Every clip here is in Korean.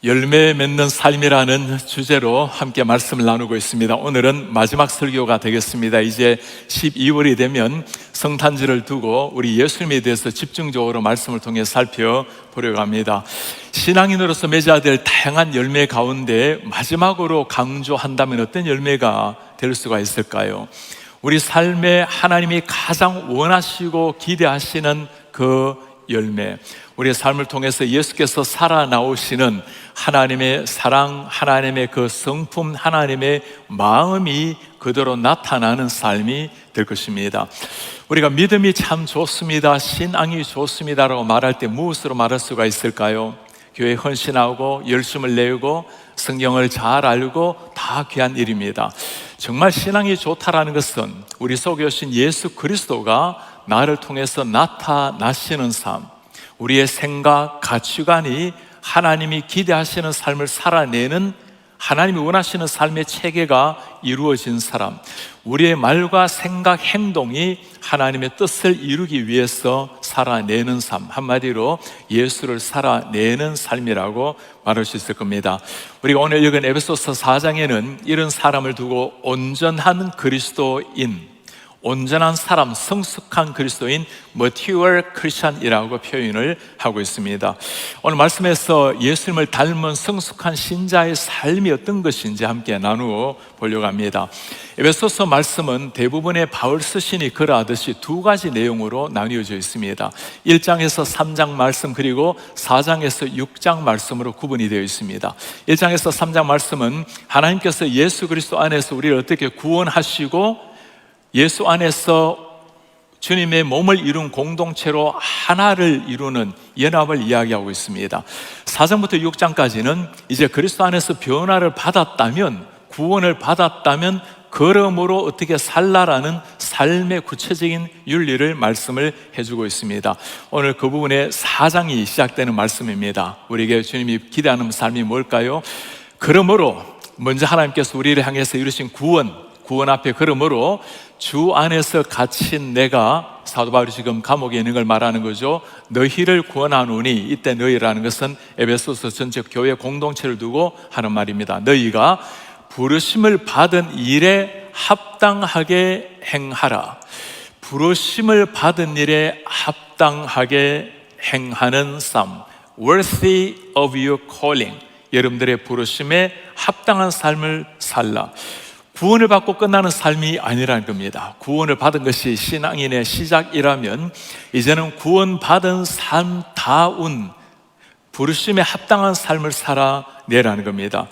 열매 맺는 삶이라는 주제로 함께 말씀을 나누고 있습니다. 오늘은 마지막 설교가 되겠습니다. 이제 12월이 되면 성탄절을 두고 우리 예수님에 대해서 집중적으로 말씀을 통해 살펴보려고 합니다. 신앙인으로서 맺어야 될 다양한 열매 가운데 마지막으로 강조한다면 어떤 열매가 될 수가 있을까요? 우리 삶에 하나님이 가장 원하시고 기대하시는 그 열매, 우리의 삶을 통해서 예수께서 살아나오시는 하나님의 사랑, 하나님의 그 성품, 하나님의 마음이 그대로 나타나는 삶이 될 것입니다. 우리가 믿음이 참 좋습니다, 신앙이 좋습니다라고 말할 때 무엇으로 말할 수가 있을까요? 교회에 헌신하고 열심을 내고 성경을 잘 알고 다 귀한 일입니다. 정말 신앙이 좋다라는 것은 우리 속에 오신 예수 그리스도가 나를 통해서 나타나시는 삶, 우리의 생각, 가치관이 하나님이 기대하시는 삶을 살아내는, 하나님이 원하시는 삶의 체계가 이루어진 사람, 우리의 말과 생각, 행동이 하나님의 뜻을 이루기 위해서 살아내는 삶, 한마디로 예수를 살아내는 삶이라고 말할 수 있을 겁니다. 우리가 오늘 읽은 에베소서 4장에는 이런 사람을 두고 온전한 그리스도인, 온전한 사람, 성숙한 그리스도인, mature Christian이라고 표현을 하고 있습니다. 오늘 말씀에서 예수님을 닮은 성숙한 신자의 삶이 어떤 것인지 함께 나누어 보려고 합니다. 에베소서 말씀은 대부분의 바울 스신이 글하듯이 두 가지 내용으로 나뉘어져 있습니다. 1장에서 3장 말씀, 그리고 4장에서 6장 말씀으로 구분이 되어 있습니다. 1장에서 3장 말씀은 하나님께서 예수 그리스도 안에서 우리를 어떻게 구원하시고 예수 안에서 주님의 몸을 이룬 공동체로 하나를 이루는 연합을 이야기하고 있습니다. 4장부터 6장까지는 이제 그리스도 안에서 변화를 받았다면, 구원을 받았다면 그러므로 어떻게 살라라는 삶의 구체적인 윤리를 말씀을 해주고 있습니다. 오늘 그 부분에 4장이 시작되는 말씀입니다. 우리에게 주님이 기대하는 삶이 뭘까요? 그러므로 먼저 하나님께서 우리를 향해서 이루신 구원 앞에, 그러므로 주 안에서 갇힌 내가, 사도 바울이 지금 감옥에 있는 걸 말하는 거죠. 너희를 구원하노니, 이때 너희라는 것은 에베소서 전체 교회 공동체를 두고 하는 말입니다. 너희가 부르심을 받은 일에 합당하게 행하라. 부르심을 받은 일에 합당하게 행하는 삶, worthy of your calling, 여러분들의 부르심에 합당한 삶을 살라. 구원을 받고 끝나는 삶이 아니라는 겁니다. 구원을 받은 것이 신앙인의 시작이라면 이제는 구원받은 삶다운 부르심에 합당한 삶을 살아내라는 겁니다.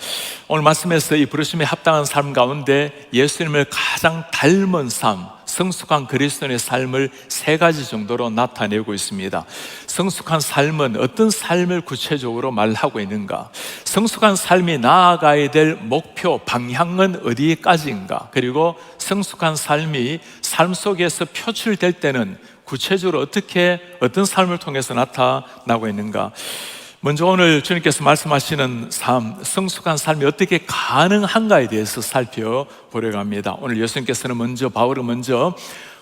오늘 말씀에서 이 부르심에 합당한 삶 가운데 예수님을 가장 닮은 삶, 성숙한 그리스도인의 삶을 세 가지 정도로 나타내고 있습니다. 성숙한 삶은 어떤 삶을 구체적으로 말하고 있는가? 성숙한 삶이 나아가야 될 목표, 방향은 어디까지인가? 그리고 성숙한 삶이 삶 속에서 표출될 때는 구체적으로 어떤 삶을 통해서 나타나고 있는가? 먼저 오늘 주님께서 말씀하시는 삶, 성숙한 삶이 어떻게 가능한가에 대해서 살펴보려고 합니다. 오늘 예수님께서는 바울은 먼저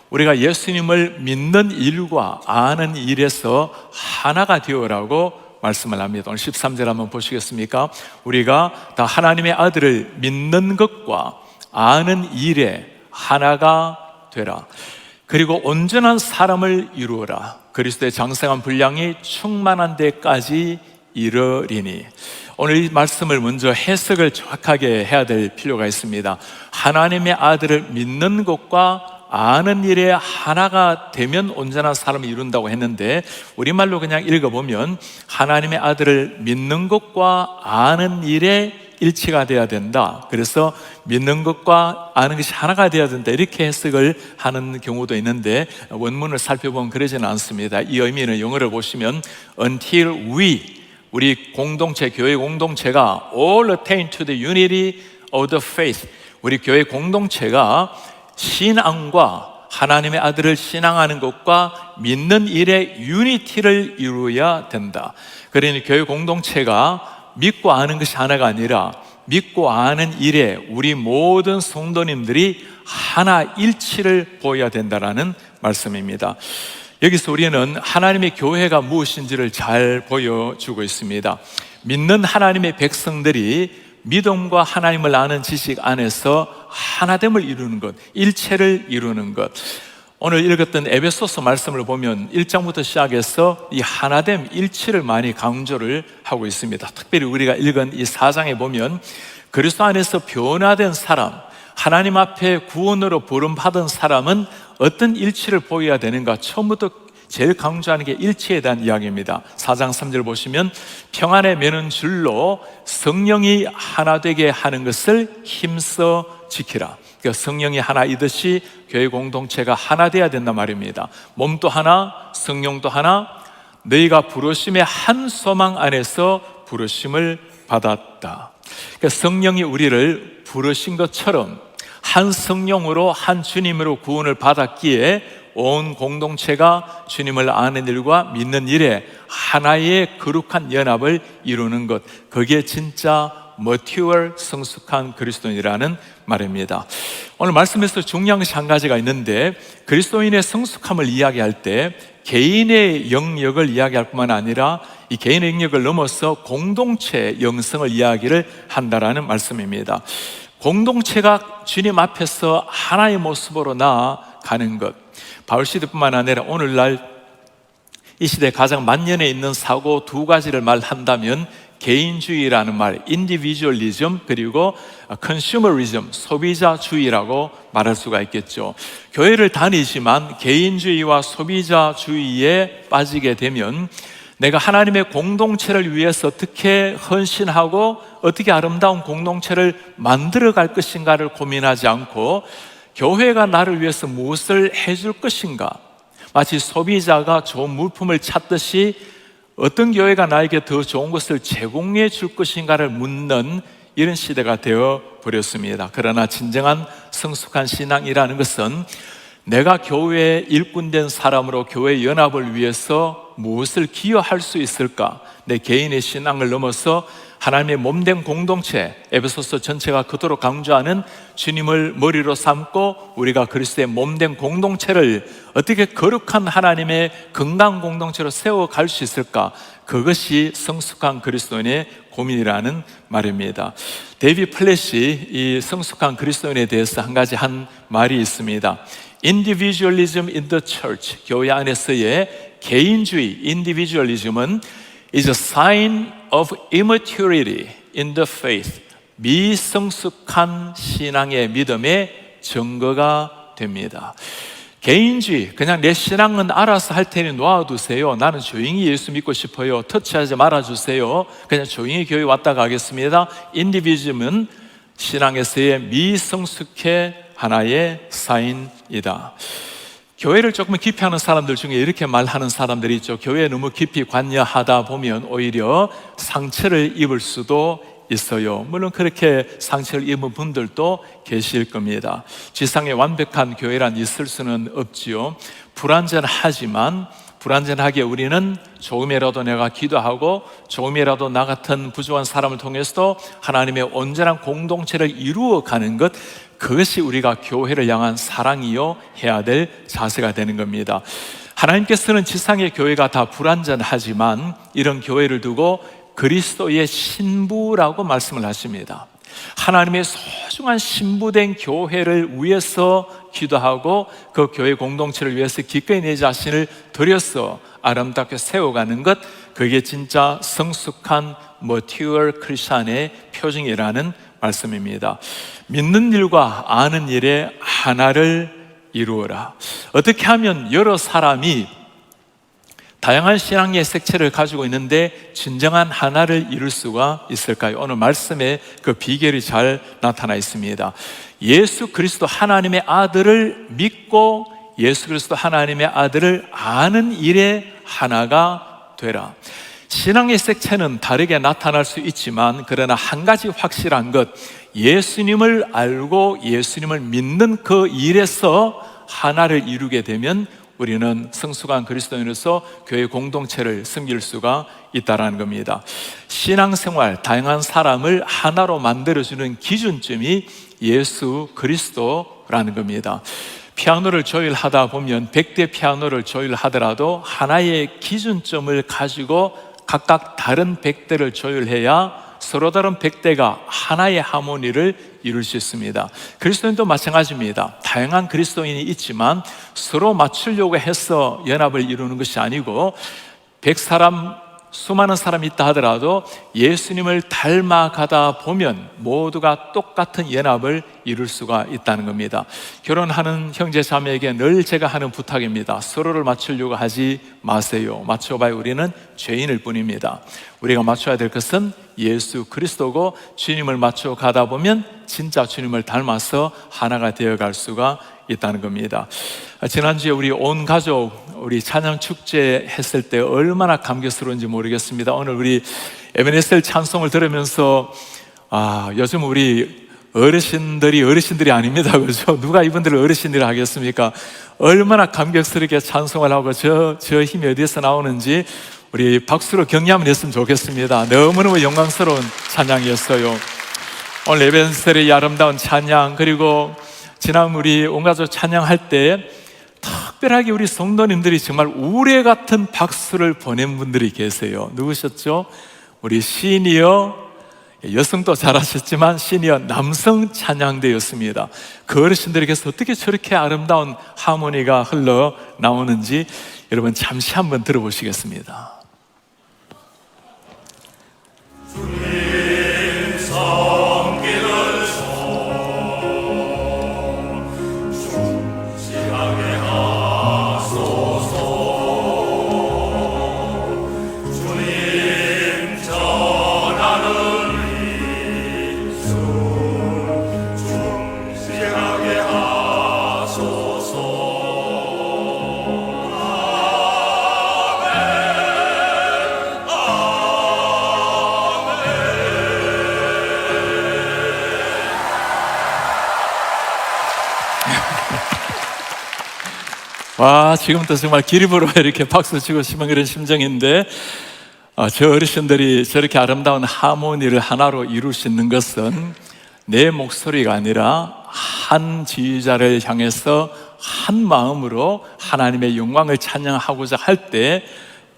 우리가 예수님을 믿는 일과 아는 일에서 하나가 되어라고 말씀을 합니다. 오늘 13절 한번 보시겠습니까? 우리가 다 하나님의 아들을 믿는 것과 아는 일에 하나가 되라. 그리고 온전한 사람을 이루어라. 그리스도의 장성한 분량이 충만한 데까지 이르리니. 오늘 이 말씀을 먼저 해석을 정확하게 해야 될 필요가 있습니다. 하나님의 아들을 믿는 것과 아는 일에 하나가 되면 온전한 사람을 이룬다고 했는데, 우리말로 그냥 읽어보면 하나님의 아들을 믿는 것과 아는 일에 일치가 돼야 된다. 그래서 믿는 것과 아는 것이 하나가 돼야 된다, 이렇게 해석을 하는 경우도 있는데 원문을 살펴보면 그러지는 않습니다. 이 의미는 영어를 보시면 until 우리 공동체, 교회 공동체가 all attain to the unity of the faith, 우리 교회 공동체가 신앙과 하나님의 아들을 신앙하는 것과 믿는 일의 유니티를 이루어야 된다. 그러니 교회 공동체가 믿고 아는 것이 하나가 아니라 믿고 아는 일에 우리 모든 성도님들이 하나 일치를 보여야 된다라는 말씀입니다. 여기서 우리는 하나님의 교회가 무엇인지를 잘 보여주고 있습니다. 믿는 하나님의 백성들이 믿음과 하나님을 아는 지식 안에서 하나됨을 이루는 것, 일체를 이루는 것. 오늘 읽었던 에베소서 말씀을 보면 1장부터 시작해서 이 하나됨, 일치를 많이 강조를 하고 있습니다. 특별히 우리가 읽은 이 4장에 보면 그리스도 안에서 변화된 사람, 하나님 앞에 구원으로 부름받은 사람은 어떤 일치를 보여야 되는가, 처음부터 제일 강조하는 게 일치에 대한 이야기입니다. 4장 3절 보시면 평안에 매는 줄로 성령이 하나 되게 하는 것을 힘써 지키라. 그러니까 성령이 하나이듯이 교회 공동체가 하나 돼야 된단 말입니다. 몸도 하나, 성령도 하나, 너희가 부르심의 한 소망 안에서 부르심을 받았다. 그러니까 성령이 우리를 부르신 것처럼 한 성령으로 한 주님으로 구원을 받았기에 온 공동체가 주님을 아는 일과 믿는 일에 하나의 거룩한 연합을 이루는 것, 그게 진짜 mature, 성숙한 그리스도인이라는 말입니다. 오늘 말씀에서 중요한 것이 한 가지가 있는데, 그리스도인의 성숙함을 이야기할 때 개인의 영역을 이야기할 뿐만 아니라 이 개인의 영역을 넘어서 공동체 영성을 이야기를 한다라는 말씀입니다. 공동체가 주님 앞에서 하나의 모습으로 나아가는 것, 바울 시대뿐만 아니라 오늘날 이 시대에 가장 만연해 있는 사고 두 가지를 말한다면 개인주의라는 말, 인디비주얼리즘, 그리고 컨슈머리즘, 소비자주의라고 말할 수가 있겠죠. 교회를 다니지만 개인주의와 소비자주의에 빠지게 되면 내가 하나님의 공동체를 위해서 어떻게 헌신하고 어떻게 아름다운 공동체를 만들어 갈 것인가를 고민하지 않고 교회가 나를 위해서 무엇을 해줄 것인가, 마치 소비자가 좋은 물품을 찾듯이 어떤 교회가 나에게 더 좋은 것을 제공해 줄 것인가를 묻는 이런 시대가 되어 버렸습니다. 그러나 진정한 성숙한 신앙이라는 것은 내가 교회의 일꾼된 사람으로 교회 연합을 위해서 무엇을 기여할 수 있을까, 내 개인의 신앙을 넘어서 하나님의 몸된 공동체, 에베소서 전체가 그토록 강조하는 주님을 머리로 삼고 우리가 그리스도의 몸된 공동체를 어떻게 거룩한 하나님의 건강 공동체로 세워갈 수 있을까, 그것이 성숙한 그리스도인의 고민이라는 말입니다. 데이비드 플랫이 이 성숙한 그리스도인에 대해서 한 가지 한 말이 있습니다. Individualism in the church, 교회 안에서의 개인주의, individualism은 is a sign of immaturity in the faith, 미성숙한 신앙의 믿음의 증거가 됩니다. 개인주의, 그냥 내 신앙은 알아서 할 테니 놓아두세요, 나는 조용히 예수 믿고 싶어요, 터치하지 말아주세요, 그냥 조용히 교회 왔다 가겠습니다. 인디비즘은 신앙에서의 미성숙의 하나의 사인이다. 교회를 조금 깊이 하는 사람들 중에 이렇게 말하는 사람들이 있죠. 교회에 너무 깊이 관여하다 보면 오히려 상처를 입을 수도 있어요. 물론 그렇게 상처를 입은 분들도 계실 겁니다. 지상에 완벽한 교회란 있을 수는 없지요. 불완전하지만 불완전하게 우리는 조금이라도 내가 기도하고 조금이라도 나 같은 부족한 사람을 통해서도 하나님의 온전한 공동체를 이루어가는 것, 그것이 우리가 교회를 향한 사랑이요 해야 될 자세가 되는 겁니다. 하나님께서는 지상의 교회가 다 불완전하지만 이런 교회를 두고 그리스도의 신부라고 말씀을 하십니다. 하나님의 소중한 신부된 교회를 위해서 기도하고 그 교회 공동체를 위해서 기꺼이 내 자신을 들여서 아름답게 세워가는 것, 그게 진짜 성숙한 mature 크리스찬의 표징이라는 말씀입니다. 믿는 일과 아는 일에 하나를 이루어라. 어떻게 하면 여러 사람이 다양한 신앙의 색채를 가지고 있는데 진정한 하나를 이룰 수가 있을까요? 오늘 말씀에 그 비결이 잘 나타나 있습니다. 예수 그리스도 하나님의 아들을 믿고 예수 그리스도 하나님의 아들을 아는 일에 하나가 되라. 신앙의 색채는 다르게 나타날 수 있지만 그러나 한 가지 확실한 것, 예수님을 알고 예수님을 믿는 그 일에서 하나를 이루게 되면 우리는 성숙한 그리스도인으로서 교회 공동체를 섬길 수가 있다는 겁니다. 신앙생활, 다양한 사람을 하나로 만들어주는 기준점이 예수 그리스도라는 겁니다. 피아노를 조율하다 보면 100대 피아노를 조율하더라도 하나의 기준점을 가지고 각각 다른 백대를 조율해야 서로 다른 백대가 하나의 하모니를 이룰 수 있습니다. 그리스도인도 마찬가지입니다. 다양한 그리스도인이 있지만 서로 맞추려고 해서 연합을 이루는 것이 아니고 100사람, 수많은 사람이 있다 하더라도 예수님을 닮아가다 보면 모두가 똑같은 연합을 이룰 수가 있다는 겁니다. 결혼하는 형제 자매에게 늘 제가 하는 부탁입니다. 서로를 맞추려고 하지 마세요. 맞춰봐야 우리는 죄인일 뿐입니다. 우리가 맞춰야 될 것은 예수 그리스도고, 주님을 맞춰 가다 보면 진짜 주님을 닮아서 하나가 되어갈 수가 있다는 겁니다. 지난주에 우리 온 가족 우리 찬양 축제 했을 때 얼마나 감격스러운지 모르겠습니다. 오늘 우리 에베네셀 찬송을 들으면서 요즘 우리 어르신들이 아닙니다. 그렇죠? 누가 이분들을 어르신이라 하겠습니까? 얼마나 감격스럽게 찬송을 하고 저 힘이 어디에서 나오는지 우리 박수로 격려 한번 했으면 좋겠습니다. 너무너무 영광스러운 찬양이었어요. 오늘 에베네셀의 아름다운 찬양, 그리고 지난 우리 온가족 찬양할 때 특별하게 우리 성도님들이 정말 우레 같은 박수를 보낸 분들이 계세요. 누구셨죠? 우리 시니어, 여성도 잘하셨지만 시니어 남성 찬양대였습니다. 그 어르신들에게서 어떻게 저렇게 아름다운 하모니가 흘러나오는지 여러분 잠시 한번 들어보시겠습니다. 와, 지금부터 정말 기립으로 이렇게 박수 치고 싶은 그런 심정인데, 저 어르신들이 저렇게 아름다운 하모니를 하나로 이룰 수 있는 것은 내 목소리가 아니라 한 지휘자를 향해서 한 마음으로 하나님의 영광을 찬양하고자 할 때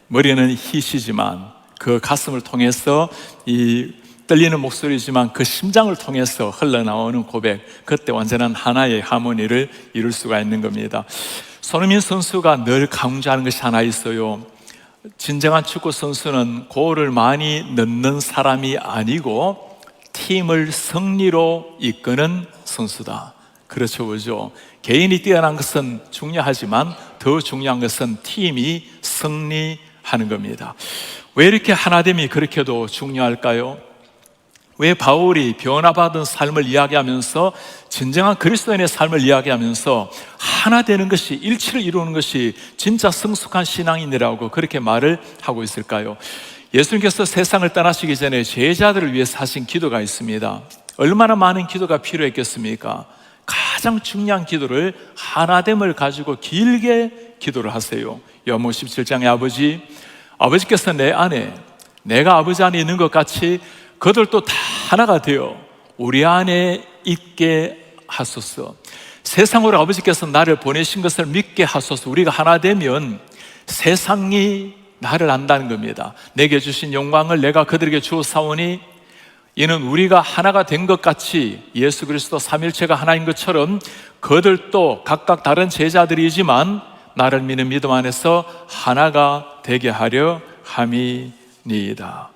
머리는 희시지만 그 가슴을 통해서 이 떨리는 목소리지만 그 심장을 통해서 흘러나오는 고백, 그때 완전한 하나의 하모니를 이룰 수가 있는 겁니다. 손흥민 선수가 늘 강조하는 것이 하나 있어요. 진정한 축구 선수는 골을 많이 넣는 사람이 아니고 팀을 승리로 이끄는 선수다. 그렇죠, 그죠? 개인이 뛰어난 것은 중요하지만 더 중요한 것은 팀이 승리하는 겁니다. 왜 이렇게 하나됨이 그렇게도 중요할까요? 왜 바울이 변화받은 삶을 이야기하면서 진정한 그리스도인의 삶을 이야기하면서 하나 되는 것이, 일치를 이루는 것이 진짜 성숙한 신앙인이라고 그렇게 말을 하고 있을까요? 예수님께서 세상을 떠나시기 전에 제자들을 위해서 하신 기도가 있습니다. 얼마나 많은 기도가 필요했겠습니까? 가장 중요한 기도를, 하나됨을 가지고 길게 기도를 하세요. 요한복음 17장에 아버지께서 내 안에, 내가 아버지 안에 있는 것 같이 그들도 다 하나가 되어 우리 안에 있게 하소서. 세상으로 아버지께서 나를 보내신 것을 믿게 하소서. 우리가 하나 되면 세상이 나를 안다는 겁니다. 내게 주신 영광을 내가 그들에게 주었사오니 이는 우리가 하나가 된 것 같이 예수 그리스도 삼일체가 하나인 것처럼 그들도 각각 다른 제자들이지만 나를 믿는 믿음 안에서 하나가 되게 하려 함이니이다.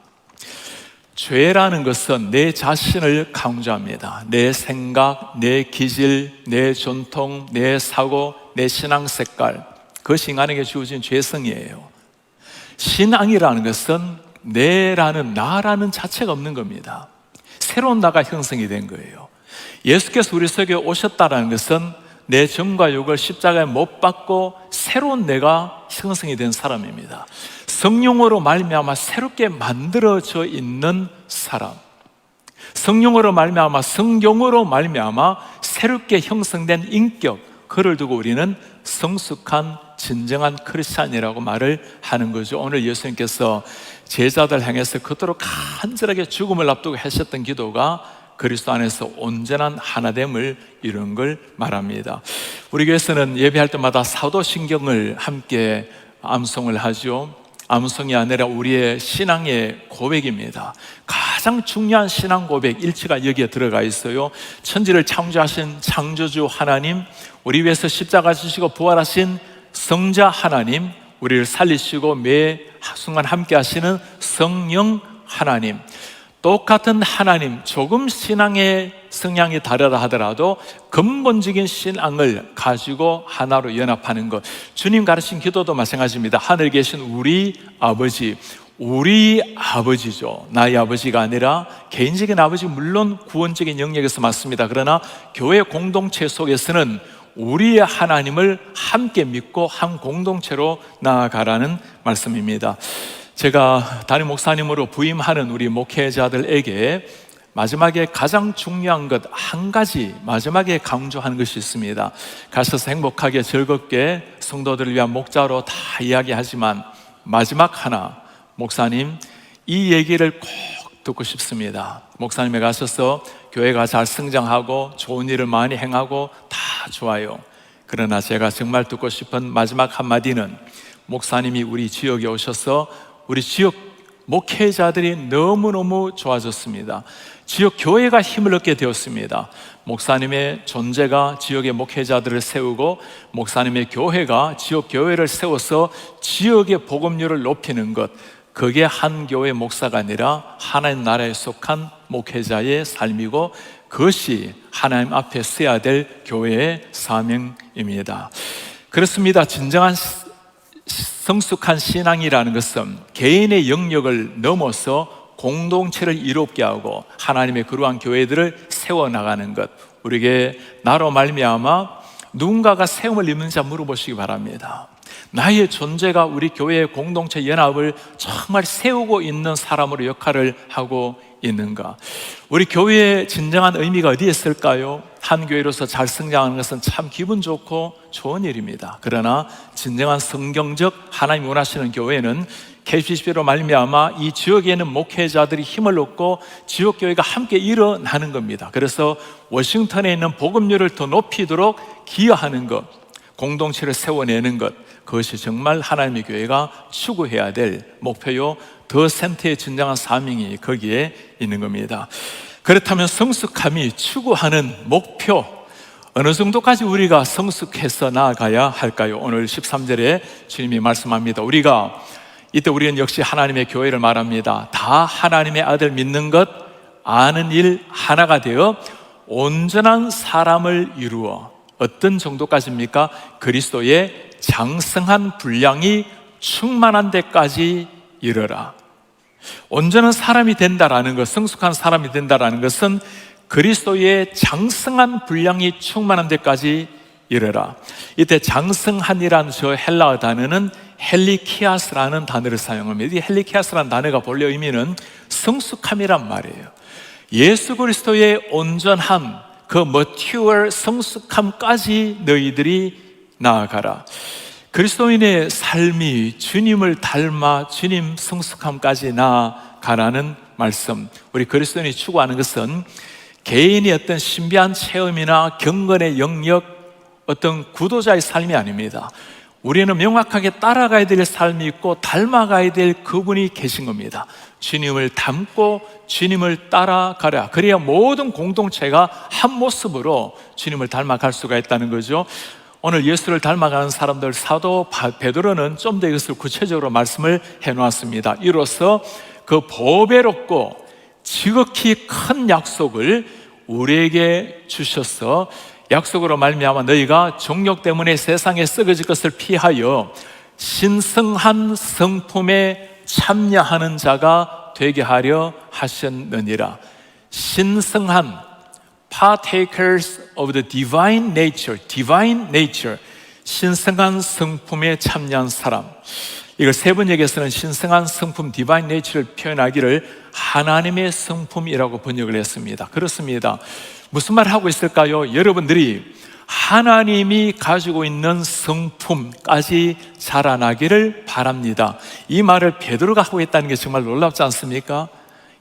죄라는 것은 내 자신을 강조합니다. 내 생각, 내 기질, 내 전통, 내 사고, 내 신앙 색깔, 그것이 인간에게 주어진 죄성이에요. 신앙이라는 것은 나라는 자체가 없는 겁니다. 새로운 나가 형성이 된 거예요. 예수께서 우리 속에 오셨다는 것은 내 정과 욕을 십자가에 못 박고 새로운 내가 형성이 된 사람입니다. 성령으로 말미암아 새롭게 만들어져 있는 사람, 성령으로 말미암아, 성경으로 말미암아 새롭게 형성된 인격, 그를 두고 우리는 성숙한 진정한 크리스찬이라고 말을 하는 거죠. 오늘 예수님께서 제자들 향해서 그토록 간절하게 죽음을 앞두고 하셨던 기도가 그리스도 안에서 온전한 하나됨을 이루는 걸 말합니다. 우리 교회에서는 예배할 때마다 사도신경을 함께 암송을 하죠. 암송이 아니라 우리의 신앙의 고백입니다. 가장 중요한 신앙 고백 일치가 여기에 들어가 있어요. 천지를 창조하신 창조주 하나님, 우리 위해서 십자가 지시고 부활하신 성자 하나님, 우리를 살리시고 매 순간 함께 하시는 성령 하나님, 똑같은 하나님, 조금 신앙의 성향이 다르다 하더라도 근본적인 신앙을 가지고 하나로 연합하는 것. 주님 가르친 기도도 마찬가지입니다. 하늘에 계신 우리 아버지, 우리 아버지죠. 나의 아버지가 아니라 개인적인 아버지, 물론 구원적인 영역에서 맞습니다. 그러나 교회 공동체 속에서는 우리의 하나님을 함께 믿고 한 공동체로 나아가라는 말씀입니다. 제가 담임 목사님으로 부임하는 우리 목회자들에게 마지막에 가장 중요한 것 한 가지 마지막에 강조하는 것이 있습니다. 가셔서 행복하게 즐겁게 성도들을 위한 목자로 다 이야기하지만 마지막 하나, 목사님 이 얘기를 꼭 듣고 싶습니다. 목사님에 가셔서 교회가 잘 성장하고 좋은 일을 많이 행하고 다 좋아요. 그러나 제가 정말 듣고 싶은 마지막 한마디는, 목사님이 우리 지역에 오셔서 우리 지역 목회자들이 너무너무 좋아졌습니다. 지역 교회가 힘을 얻게 되었습니다. 목사님의 존재가 지역의 목회자들을 세우고 목사님의 교회가 지역 교회를 세워서 지역의 복음률을 높이는 것, 그게 한 교회 목사가 아니라 하나님 나라에 속한 목회자의 삶이고 그것이 하나님 앞에 써야 될 교회의 사명입니다. 그렇습니다. 진정한 성숙한 신앙이라는 것은 개인의 영역을 넘어서 공동체를 이롭게 하고 하나님의 그러한 교회들을 세워나가는 것. 우리에게 나로 말미암아 누군가가 세움을 입는지 물어보시기 바랍니다. 나의 존재가 우리 교회의 공동체 연합을 정말 세우고 있는 사람으로 역할을 하고 있는가? 우리 교회의 진정한 의미가 어디에 있을까요? 한 교회로서 잘 성장하는 것은 참 기분 좋고 좋은 일입니다. 그러나 진정한 성경적 하나님 원하시는 교회는 KCC로 말미암아 이 지역에 있는 목회자들이 힘을 얻고 지역교회가 함께 일어나는 겁니다. 그래서 워싱턴에 있는 복음률을 더 높이도록 기여하는 것, 공동체를 세워내는 것, 그것이 정말 하나님의 교회가 추구해야 될 목표요, 더 센터의 진정한 사명이 거기에 있는 겁니다. 그렇다면 성숙함이 추구하는 목표, 어느 정도까지 우리가 성숙해서 나아가야 할까요? 오늘 13절에 주님이 말씀합니다. 이때 우리는 역시 하나님의 교회를 말합니다. 다 하나님의 아들 믿는 것, 아는 일 하나가 되어 온전한 사람을 이루어 어떤 정도까지입니까? 그리스도의 장성한 분량이 충만한 데까지 이르라. 온전한 사람이 된다라는 것, 성숙한 사람이 된다라는 것은 그리스도의 장성한 분량이 충만한 데까지 이르라. 이때 장성한이라는 저 헬라어 단어는 헬리키아스라는 단어를 사용합니다. 이 헬리키아스라는 단어가 본래 의미는 성숙함이란 말이에요. 예수 그리스도의 온전한 그 mature 성숙함까지 너희들이 나아가라. 그리스도인의 삶이 주님을 닮아 주님 성숙함까지 나아가라는 말씀. 우리 그리스도인이 추구하는 것은 개인의 어떤 신비한 체험이나 경건의 영역, 어떤 구도자의 삶이 아닙니다. 우리는 명확하게 따라가야 될 삶이 있고 닮아가야 될 그분이 계신 겁니다. 주님을 닮고 주님을 따라가라. 그래야 모든 공동체가 한 모습으로 주님을 닮아갈 수가 있다는 거죠. 오늘 예수를 닮아가는 사람들, 사도 베드로는 좀 더 이것을 구체적으로 말씀을 해놓았습니다. 이로써 그 보배롭고 지극히 큰 약속을 우리에게 주셔서 약속으로 말미암아 너희가 정욕 때문에 세상에 썩어질 것을 피하여 신성한 성품에 참여하는 자가 되게 하려 하셨느니라. 신성한 partakers of the divine nature, 신성한 성품에 참여한 사람. 이걸 세 번역에서는 신성한 성품, divine nature를 표현하기를 하나님의 성품이라고 번역을 했습니다. 그렇습니다. 무슨 말 하고 있을까요? 여러분들이 하나님이 가지고 있는 성품까지 자라나기를 바랍니다. 이 말을 베드로가 하고 있다는 게 정말 놀랍지 않습니까?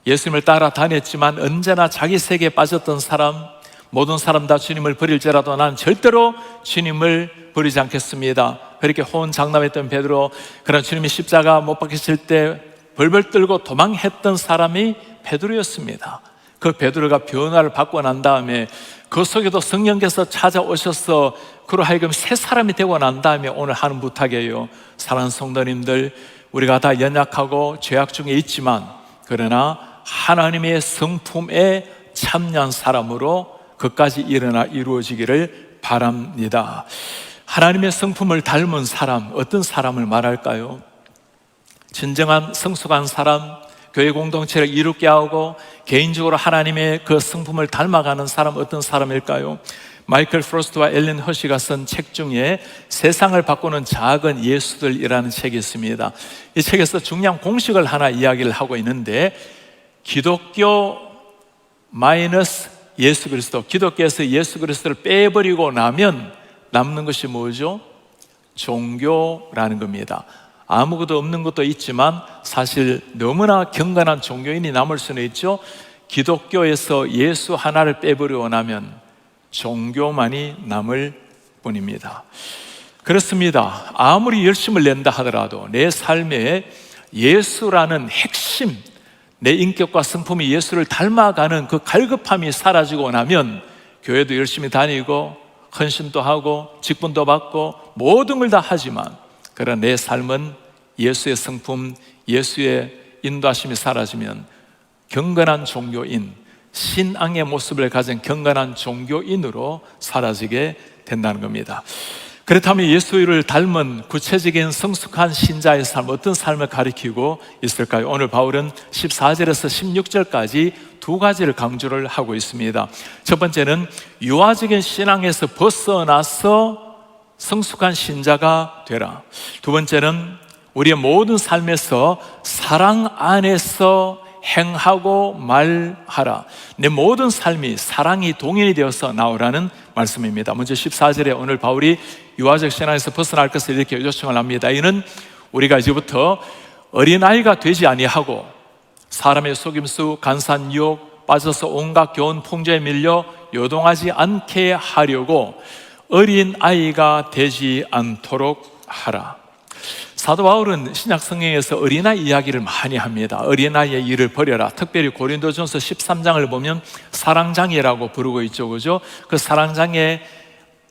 예수님을 따라 다녔지만 언제나 자기 세계에 빠졌던 사람, 모든 사람 다 주님을 버릴지라도 나는 절대로 주님을 버리지 않겠습니다. 그렇게 호언장담했던 베드로, 그러나 주님이 십자가 못 박히실 때 벌벌 떨고 도망했던 사람이 베드로였습니다. 그 베드로가 변화를 받고 난 다음에 그 속에도 성령께서 찾아오셔서 그로 하여금 새 사람이 되고 난 다음에 오늘 하는 부탁이에요. 사랑하는 성도님들, 우리가 다 연약하고 죄악 중에 있지만 그러나 하나님의 성품에 참여한 사람으로 그까지 일어나 이루어지기를 바랍니다. 하나님의 성품을 닮은 사람, 어떤 사람을 말할까요? 진정한 성숙한 사람, 교회 공동체를 이롭게 하고 개인적으로 하나님의 그 성품을 닮아가는 사람, 어떤 사람일까요? 마이클 프로스트와 엘린 허시가 쓴 책 중에 세상을 바꾸는 작은 예수들이라는 책이 있습니다. 이 책에서 중요한 공식을 하나 이야기를 하고 있는데, 기독교 마이너스 예수 그리스도, 기독교에서 예수 그리스도를 빼버리고 나면 남는 것이 뭐죠? 종교라는 겁니다. 아무것도 없는 것도 있지만 사실 너무나 경건한 종교인이 남을 수는 있죠. 기독교에서 예수 하나를 빼버리고 나면 종교만이 남을 뿐입니다. 그렇습니다. 아무리 열심을 낸다 하더라도 내 삶에 예수라는 핵심, 내 인격과 성품이 예수를 닮아가는 그 갈급함이 사라지고 나면 교회도 열심히 다니고 헌신도 하고 직분도 받고 모든 걸 다 하지만, 그러나 내 삶은 예수의 성품, 예수의 인도하심이 사라지면 경건한 종교인, 신앙의 모습을 가진 경건한 종교인으로 사라지게 된다는 겁니다. 그렇다면 예수를 닮은 구체적인 성숙한 신자의 삶, 어떤 삶을 가리키고 있을까요? 오늘 바울은 14절에서 16절까지 두 가지를 강조를 하고 있습니다. 첫 번째는 유아적인 신앙에서 벗어나서 성숙한 신자가 되라. 두 번째는 우리의 모든 삶에서 사랑 안에서 행하고 말하라. 내 모든 삶이 사랑이 동일이 되어서 나오라는 말씀입니다. 먼저 14절에 오늘 바울이 유아적 신앙에서 벗어날 것을 이렇게 요청을 합니다. 이는 우리가 이제부터 어린아이가 되지 아니하고 사람의 속임수, 간사한 유혹, 빠져서 온갖 교훈 풍조에 밀려 요동하지 않게 하려고 어린아이가 되지 않도록 하라. 사도 바울은 신약 성경에서 어린아이 이야기를 많이 합니다. 어린아이의 일을 버려라. 특별히 고린도전서 13장을 보면 사랑장애라고 부르고 있죠, 그죠? 그 사랑장애,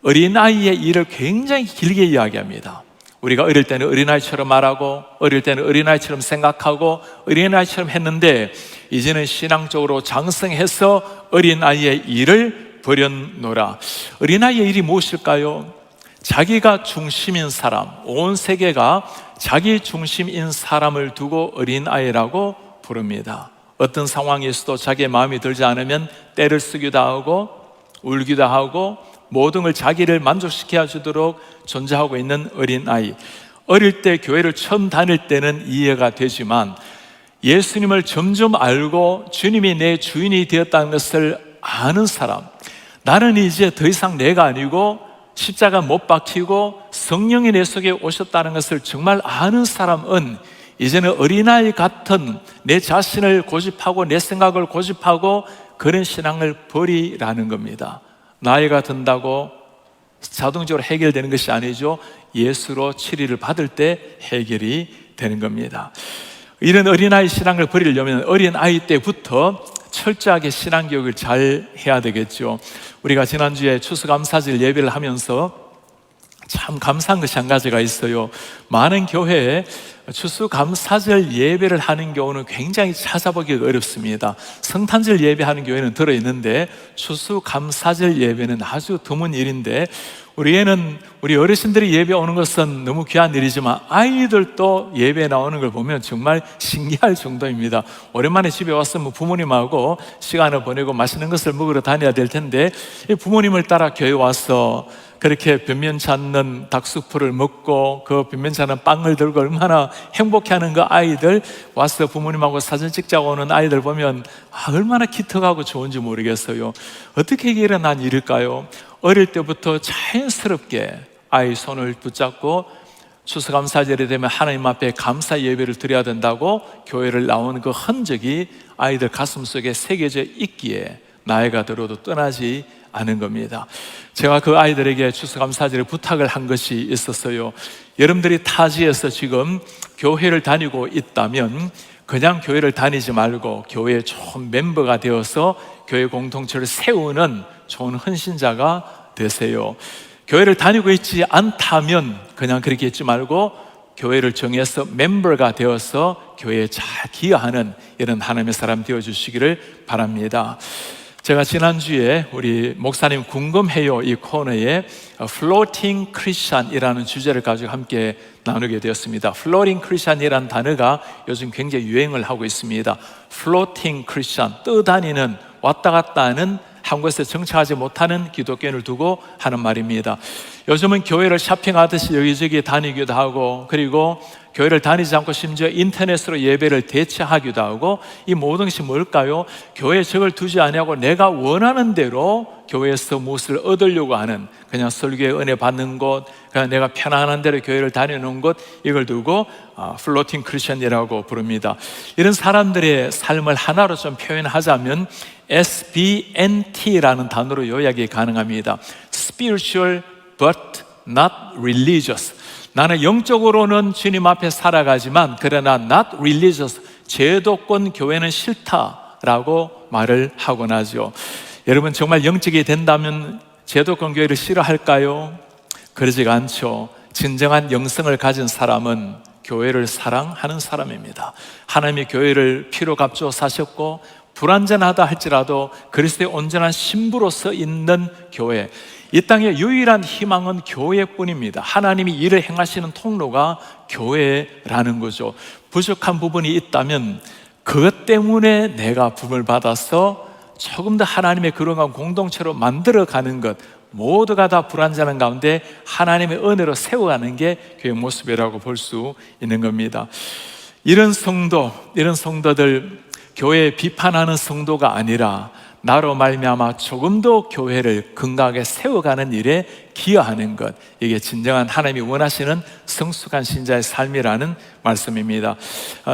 어린아이의 일을 굉장히 길게 이야기합니다. 우리가 어릴 때는 어린아이처럼 말하고, 어릴 때는 어린아이처럼 생각하고, 어린아이처럼 했는데 이제는 신앙적으로 장성해서 어린아이의 일을 버려놓으라. 어린아이의 일이 무엇일까요? 자기가 중심인 사람, 온 세계가 자기 중심인 사람을 두고 어린아이라고 부릅니다. 어떤 상황에서도 자기의 마음이 들지 않으면 떼를 쓰기도 하고 울기도 하고 모든 걸 자기를 만족시켜 주도록 존재하고 있는 어린아이. 어릴 때 교회를 처음 다닐 때는 이해가 되지만 예수님을 점점 알고 주님이 내 주인이 되었다는 것을 아는 사람, 나는 이제 더 이상 내가 아니고 십자가 못 박히고 성령이 내 속에 오셨다는 것을 정말 아는 사람은 이제는 어린아이 같은 내 자신을 고집하고 내 생각을 고집하고 그런 신앙을 버리라는 겁니다. 나이가 든다고 자동적으로 해결되는 것이 아니죠. 예수로 치리를 받을 때 해결이 되는 겁니다. 이런 어린아이 신앙을 버리려면 어린아이 때부터 철저하게 신앙교육을 잘 해야 되겠죠. 우리가 지난주에 추수감사절 예배를 하면서 참 감사한 것이 한 가지가 있어요. 많은 교회에 추수감사절 예배를 하는 경우는 굉장히 찾아보기가 어렵습니다. 성탄절 예배하는 교회는 들어있는데 추수감사절 예배는 아주 드문 일인데, 우리 어르신들이 예배 오는 것은 너무 귀한 일이지만 아이들도 예배 나오는 걸 보면 정말 신기할 정도입니다. 오랜만에 집에 왔으면 부모님하고 시간을 보내고 맛있는 것을 먹으러 다녀야 될 텐데 부모님을 따라 교회 와서 그렇게 변면치 않는 닭수프를 먹고 그 변면치 않은 빵을 들고 얼마나 행복해하는 그 아이들, 와서 부모님하고 사진 찍자고 오는 아이들 보면 얼마나 기특하고 좋은지 모르겠어요. 어떻게 일어난 일일까요? 어릴 때부터 자연스럽게 아이 손을 붙잡고 추수감사절이 되면 하나님 앞에 감사 예배를 드려야 된다고 교회를 나오는 그 흔적이 아이들 가슴 속에 새겨져 있기에 나이가 들어도 떠나지 아는 겁니다. 제가 그 아이들에게 추수감사절에 부탁을 한 것이 있었어요. 여러분들이 타지에서 지금 교회를 다니고 있다면 그냥 교회를 다니지 말고 교회의 좋은 멤버가 되어서 교회 공동체를 세우는 좋은 헌신자가 되세요. 교회를 다니고 있지 않다면 그냥 그렇게 있지 말고 교회를 정해서 멤버가 되어서 교회에 잘 기여하는 이런 하나님의 사람 되어주시기를 바랍니다. 제가 지난주에 우리 목사님 궁금해요 이 코너에 Floating Christian이라는 주제를 가지고 함께 나누게 되었습니다. Floating Christian이라는 단어가 요즘 굉장히 유행을 하고 있습니다. Floating Christian, 떠다니는, 왔다 갔다 하는, 한 곳에 정착하지 못하는 기독교인을 두고 하는 말입니다. 요즘은 교회를 쇼핑하듯이 여기저기 다니기도 하고, 그리고 교회를 다니지 않고 심지어 인터넷으로 예배를 대체하기도 하고, 이 모든 것이 뭘까요? 교회에 적을 두지 아니하고 내가 원하는 대로 교회에서 무엇을 얻으려고 하는, 그냥 설교의 은혜 받는 곳, 그냥 내가 편안한 대로 교회를 다니는 곳, 이걸 두고 플로팅 크리스천이라고 부릅니다. 이런 사람들의 삶을 하나로 좀 표현하자면 SBNT라는 단어로 요약이 가능합니다. Spiritual but not religious. 나는 영적으로는 주님 앞에 살아가지만 그러나 not religious, 제도권 교회는 싫다라고 말을 하곤 하죠. 여러분 정말 영적이 된다면 제도권 교회를 싫어할까요? 그러지가 않죠. 진정한 영성을 가진 사람은 교회를 사랑하는 사람입니다. 하나님이 교회를 피로 값주어 사셨고 불완전하다 할지라도 그리스도의 온전한 신부로서 있는 교회, 이 땅의 유일한 희망은 교회뿐입니다. 하나님이 일을 행하시는 통로가 교회라는 거죠. 부족한 부분이 있다면 그것 때문에 내가 부름을 받아서 조금 더 하나님의 그런 공동체로 만들어가는 것, 모두가 다 불완전한 가운데 하나님의 은혜로 세워가는 게 교회 모습이라고 볼 수 있는 겁니다. 이런 성도, 이런 성도들, 교회 비판하는 성도가 아니라 나로 말미암아 조금 더 교회를 건강하게 세워가는 일에 기여하는 것, 이게 진정한 하나님이 원하시는 성숙한 신자의 삶이라는 말씀입니다.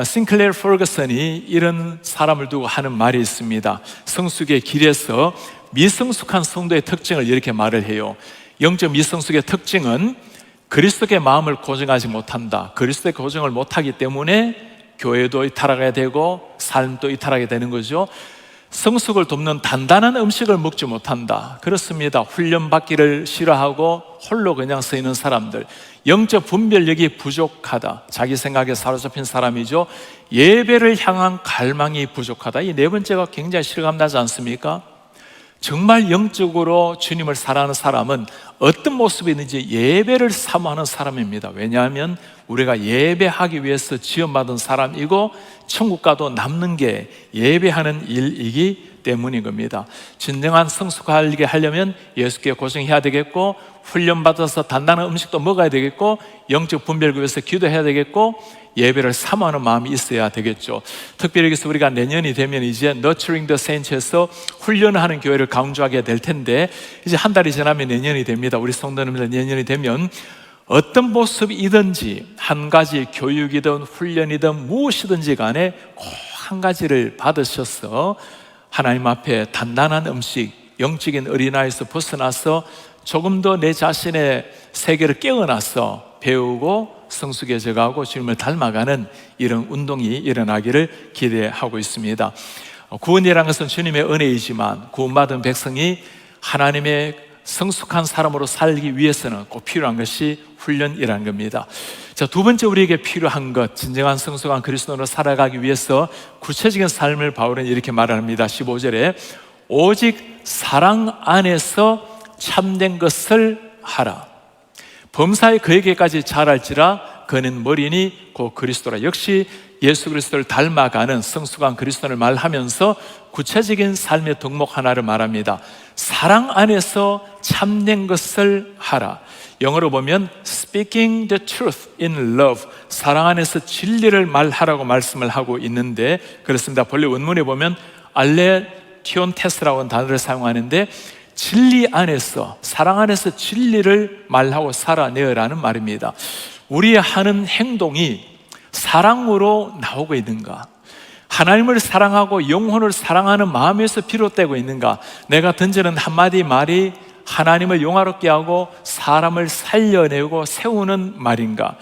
싱클레어 퍼거슨이 이런 사람을 두고 하는 말이 있습니다. 성숙의 길에서 미성숙한 성도의 특징을 이렇게 말을 해요. 영적 미성숙의 특징은 그리스도의 마음을 고정하지 못한다. 그리스도의 고정을 못하기 때문에 교회도 이탈하게 되고 삶도 이탈하게 되는 거죠. 성숙을 돕는 단단한 음식을 먹지 못한다. 그렇습니다. 훈련받기를 싫어하고 홀로 그냥 서 있는 사람들, 영적 분별력이 부족하다. 자기 생각에 사로잡힌 사람이죠. 예배를 향한 갈망이 부족하다. 이 네 번째가 굉장히 실감나지 않습니까? 정말 영적으로 주님을 사랑하는 사람은 어떤 모습이 있는지 예배를 사모하는 사람입니다. 왜냐하면 우리가 예배하기 위해서 지원받은 사람이고 천국과도 남는 게 예배하는 일이기 때문인 겁니다. 진정한 성숙하게 하려면 예수께 고생해야 되겠고, 훈련받아서 단단한 음식도 먹어야 되겠고, 영적 분별을 위해서 기도해야 되겠고, 예배를 사모하는 마음이 있어야 되겠죠. 특별히 여기서 우리가 내년이 되면 이제 Nurturing the Saints에서 훈련을 하는 교회를 강조하게 될 텐데, 이제 한 달이 지나면 내년이 됩니다. 우리 성도님들 내년이 되면 어떤 모습이든지 한 가지 교육이든 훈련이든 무엇이든지 간에 꼭 한 가지를 받으셔서 하나님 앞에 단단한 음식, 영적인 어린아이에서 벗어나서 조금 더 내 자신의 세계를 깨어나서 배우고 성숙해져 가고 주님을 닮아가는 이런 운동이 일어나기를 기대하고 있습니다. 구원이라는 것은 주님의 은혜이지만 구원받은 백성이 하나님의 성숙한 사람으로 살기 위해서는 꼭 필요한 것이 훈련이라는 겁니다. 자, 두 번째 우리에게 필요한 것, 진정한 성숙한 그리스도인으로 살아가기 위해서 구체적인 삶을 바울은 이렇게 말합니다. 15절에 오직 사랑 안에서 참된 것을 하라. 범사에 그에게까지 자랄지라 그는 머리니 곧 그리스도라. 역시 예수 그리스도를 닮아가는 성숙한 그리스도를 말하면서 구체적인 삶의 덕목 하나를 말합니다. 사랑 안에서 참된 것을 하라. 영어로 보면 Speaking the truth in love, 사랑 안에서 진리를 말하라고 말씀을 하고 있는데, 그렇습니다. 본래 원문에 보면 알레티온테스라고 하는 단어를 사용하는데 진리 안에서, 사랑 안에서 진리를 말하고 살아내어라는 말입니다. 우리의 하는 행동이 사랑으로 나오고 있는가? 하나님을 사랑하고 영혼을 사랑하는 마음에서 비롯되고 있는가? 내가 던지는 한마디 말이 하나님을 영화롭게 하고 사람을 살려내고 세우는 말인가?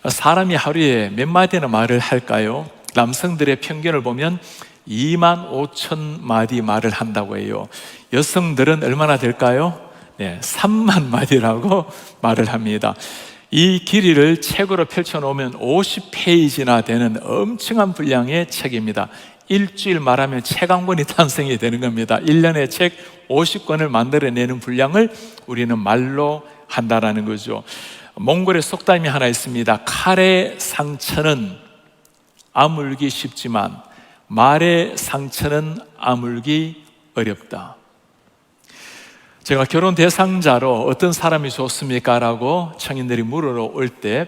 사람이 하루에 몇 마디나 말을 할까요? 남성들의 평균을 보면 2만 5천 마디 말을 한다고 해요. 여성들은 얼마나 될까요? 3만 마디라고 말을 합니다. 이 길이를 책으로 펼쳐놓으면 50페이지나 되는 엄청난 분량의 책입니다. 일주일 말하면 책 한 권이 탄생이 되는 겁니다. 1년에 책 50권을 만들어내는 분량을 우리는 말로 한다라는 거죠. 몽골의 속담이 하나 있습니다. 칼의 상처는 아물기 쉽지만 말의 상처는 아물기 어렵다. 제가 결혼 대상자로 어떤 사람이 좋습니까? 라고 청인들이 물으러 올 때,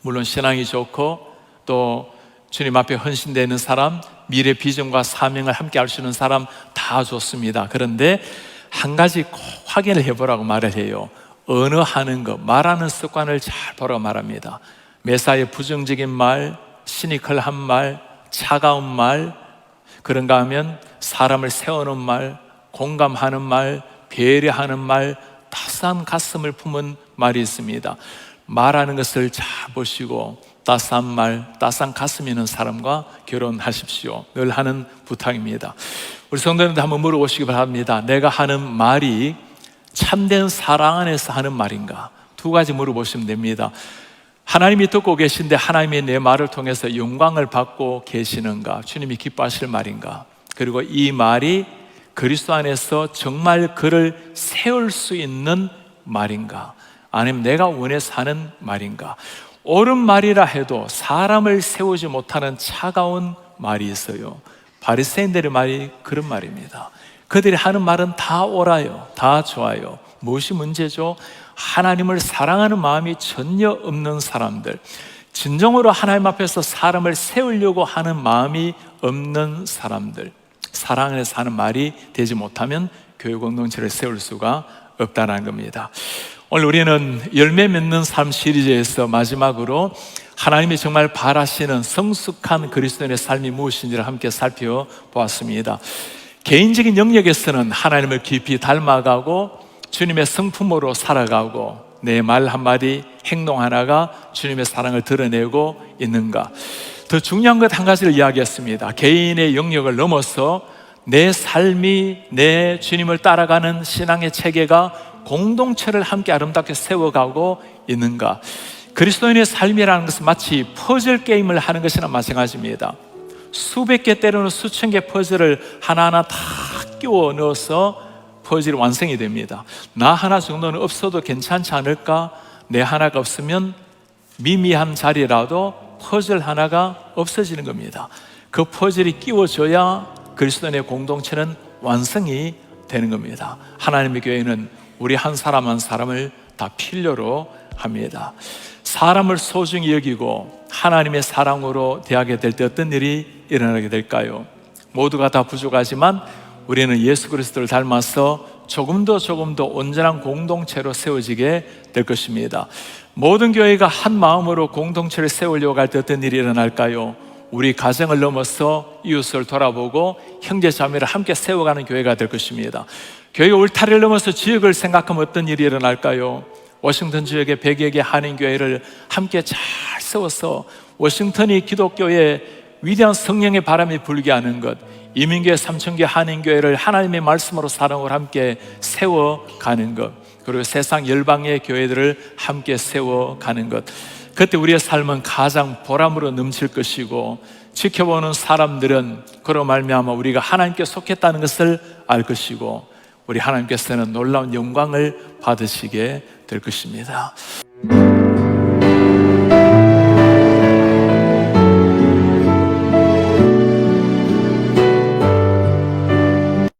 물론 신앙이 좋고 또 주님 앞에 헌신되는 사람, 미래 비전과 사명을 함께 할 수 있는 사람 다 좋습니다. 그런데 한 가지 꼭 확인을 해보라고 말을 해요. 언어하는 것, 말하는 습관을 잘 보라고 말합니다. 매사에 부정적인 말, 시니컬한 말, 차가운 말, 그런가 하면 사람을 세우는 말, 공감하는 말, 배려하는 말, 따스한 가슴을 품은 말이 있습니다. 말하는 것을 잘 보시고 따스한 말, 따스한 가슴 있는 사람과 결혼하십시오. 늘 하는 부탁입니다. 우리 성도님들 한번 물어보시기 바랍니다. 내가 하는 말이 참된 사랑 안에서 하는 말인가? 두 가지 물어보시면 됩니다. 하나님이 듣고 계신데 하나님이 내 말을 통해서 영광을 받고 계시는가? 주님이 기뻐하실 말인가? 그리고 이 말이 그리스도 안에서 정말 그를 세울 수 있는 말인가? 아니면 내가 원해서 하는 말인가? 옳은 말이라 해도 사람을 세우지 못하는 차가운 말이 있어요. 바리새인들의 말이 그런 말입니다. 그들이 하는 말은 다 옳아요. 다 좋아요. 무엇이 문제죠? 하나님을 사랑하는 마음이 전혀 없는 사람들, 진정으로 하나님 앞에서 사람을 세우려고 하는 마음이 없는 사람들, 사랑 안에서 하는 말이 되지 못하면 교회 공동체를 세울 수가 없다는 겁니다. 오늘 우리는 열매 맺는 삶 시리즈에서 마지막으로 하나님이 정말 바라시는 성숙한 그리스도인의 삶이 무엇인지를 함께 살펴보았습니다. 개인적인 영역에서는 하나님을 깊이 닮아가고 주님의 성품으로 살아가고 내 말 한마디, 행동 하나가 주님의 사랑을 드러내고 있는가? 더 중요한 것 한 가지를 이야기했습니다. 개인의 영역을 넘어서 내 삶이 내 주님을 따라가는 신앙의 체계가 공동체를 함께 아름답게 세워가고 있는가? 그리스도인의 삶이라는 것은 마치 퍼즐 게임을 하는 것이나 마찬가지입니다. 수백 개 때로는 수천 개 퍼즐을 하나하나 다 끼워 넣어서 퍼즐이 완성이 됩니다. 나 하나 정도는 없어도 괜찮지 않을까? 내 하나가 없으면 미미한 자리라도 퍼즐 하나가 없어지는 겁니다. 그 퍼즐이 끼워져야 그리스도인의 공동체는 완성이 되는 겁니다. 하나님의 교회는 우리 한 사람 한 사람을 다 필요로 합니다. 사람을 소중히 여기고 하나님의 사랑으로 대하게 될 때 어떤 일이 일어나게 될까요? 모두가 다 부족하지만 우리는 예수 그리스도를 닮아서 조금 더 온전한 공동체로 세워지게 될 것입니다. 모든 교회가 한 마음으로 공동체를 세우려고 할 때 어떤 일이 일어날까요? 우리 가정을 넘어서 이웃을 돌아보고 형제 자매를 함께 세워가는 교회가 될 것입니다. 교회 울타리를 넘어서 지역을 생각하면 어떤 일이 일어날까요? 워싱턴 지역의 100여 개 한인교회를 함께 잘 세워서 워싱턴이 기독교의 위대한 성령의 바람이 불게 하는 것, 이민교회 3,000개 한인교회를 하나님의 말씀으로 사랑으로 함께 세워가는 것, 그리고 세상 열방의 교회들을 함께 세워가는 것, 그때 우리의 삶은 가장 보람으로 넘칠 것이고 지켜보는 사람들은 그로 말미암아 우리가 하나님께 속했다는 것을 알 것이고 우리 하나님께서는 놀라운 영광을 받으시게 될 것입니다.